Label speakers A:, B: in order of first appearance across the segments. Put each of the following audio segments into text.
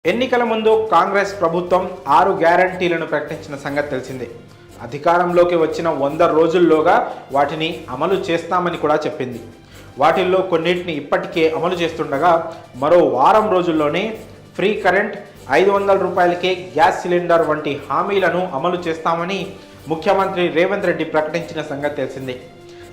A: ఎన్నికల ముందు కాంగ్రెస్ ప్రభుత్వం 6 గ్యారంటీలను ప్రకటించిన సంగతి తెలిసిందే. అధికారంలోకి వచ్చిన 100 రోజుల్లోగా వాటిని అమలు చేస్తామని కూడా చెప్పింది. వాటిల్లో కొన్నిటిని ఇప్పటికే అమలు చేస్తుండగా మరో వారం రోజుల్లోనే ఫ్రీ కరెంట్, 500 రూపాయలకే గ్యాస్ సిలిండర్ వంటి హామీలను అమలు చేస్తామని ముఖ్యమంత్రి రేవంత్ రెడ్డి ప్రకటించిన సంగతి తెలిసిందే.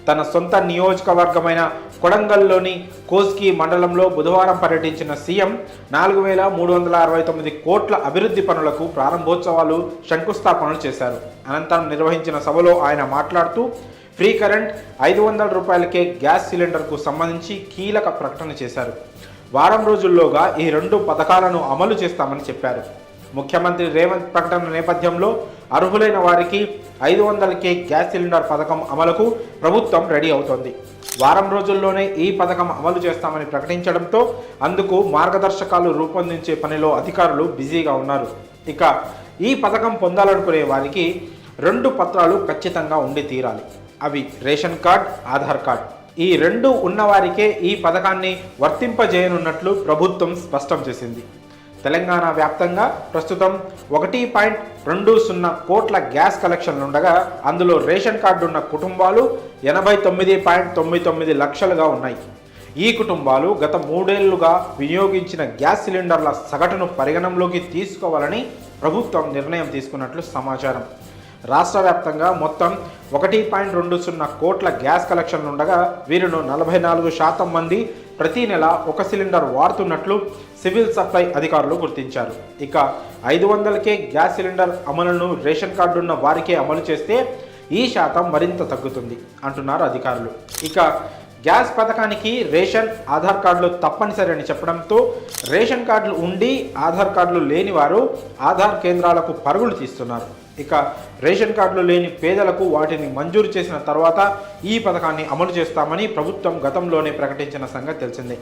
A: తన సొంత నియోజకవర్గమైన కొడంగల్లోని కోస్గి మండలంలో బుధవారం పర్యటించిన సీఎం 4,369 కోట్ల అభివృద్ధి పనులకు ప్రారంభోత్సవాలు, శంకుస్థాపనలు చేశారు. అనంతరం నిర్వహించిన సభలో ఆయన మాట్లాడుతూ ఫ్రీ కరెంట్, 500 రూపాయలకే గ్యాస్ సిలిండర్కు సంబంధించి కీలక ప్రకటన చేశారు. వారం రోజుల్లోగా ఈ 2 పథకాలను అమలు చేస్తామని చెప్పారు. ముఖ్యమంత్రి రేవంత్ ప్రకటన నేపథ్యంలో అర్హులైన వారికి 500కే గ్యాస్ సిలిండర్ పథకం అమలుకు ప్రభుత్వం రెడీ అవుతోంది. వారం రోజుల్లోనే ఈ పథకం అమలు చేస్తామని ప్రకటించడంతో అందుకు మార్గదర్శకాలు రూపొందించే పనిలో అధికారులు బిజీగా ఉన్నారు. ఇక ఈ పథకం పొందాలనుకునే వారికి 2 పత్రాలు ఖచ్చితంగా ఉండి తీరాలి. అవి రేషన్ కార్డ్, ఆధార్ కార్డ్. ఈ 2 ఉన్నవారికే ఈ పథకాన్ని వర్తింపజేయనున్నట్లు ప్రభుత్వం స్పష్టం చేసింది. తెలంగాణ వ్యాప్తంగా ప్రస్తుతం 1.20 కోట్ల గ్యాస్ కలెక్షన్లుండగా అందులో రేషన్ కార్డు ఉన్న కుటుంబాలు 89.99 లక్షలుగా ఉన్నాయి. ఈ కుటుంబాలు గత 3 ఏళ్లుగా వినియోగించిన గ్యాస్ సిలిండర్ల సగటును పరిగణనలోకి తీసుకోవాలని ప్రభుత్వం నిర్ణయం తీసుకున్నట్లు సమాచారం. రాష్ట్ర వ్యాప్తంగా మొత్తం 1.20 కోట్ల గ్యాస్ కలెక్షన్లుండగా వీరిలో 44% మంది ప్రతి నెల 1 సిలిండర్ వాడుతున్నట్లు సివిల్ సప్లై అధికారులు గుర్తించారు. ఇక 500కే గ్యాస్ సిలిండర్ అమలును రేషన్ కార్డు ఉన్న వారికే అమలు చేస్తే ఈ శాతం మరింత తగ్గుతుంది అంటున్నారు అధికారులు. ఇక గ్యాస్ పథకానికి రేషన్, ఆధార్ కార్డులు తప్పనిసరి అని చెప్పడంతో రేషన్ కార్డులు ఉండి ఆధార్ కార్డులు లేని వారు ఆధార్ కేంద్రాలకు పరుగులు తీస్తున్నారు. ఇక రేషన్ కార్డులు లేని పేదలకు వాటిని మంజూరు చేసిన తర్వాత ఈ పథకాన్ని అమలు చేస్తామని ప్రభుత్వం గతంలోనే ప్రకటించిన సంగతి తెలిసిందే.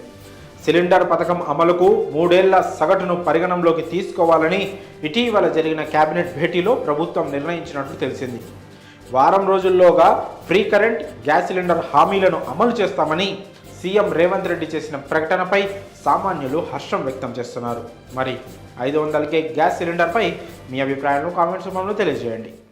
A: సిలిండర్ పథకం అమలుకు 3 ఏళ్ల సగటును పరిగణనలోకి తీసుకోవాలని ఇటీవల జరిగిన కేబినెట్ భేటీలో ప్రభుత్వం నిర్ణయించినట్లు తెలిసింది. వారం రోజుల్లోగా ఫ్రీ కరెంట్, గ్యాస్ సిలిండర్ హామీలను అమలు చేస్తామని సీఎం రేవంత్ రెడ్డి చేసిన ప్రకటనపై సామాన్యులు హర్షం వ్యక్తం చేస్తున్నారు. మరి 500కే గ్యాస్ సిలిండర్పై మీ అభిప్రాయాలను కామెంట్స్ రూపంలో తెలియజేయండి.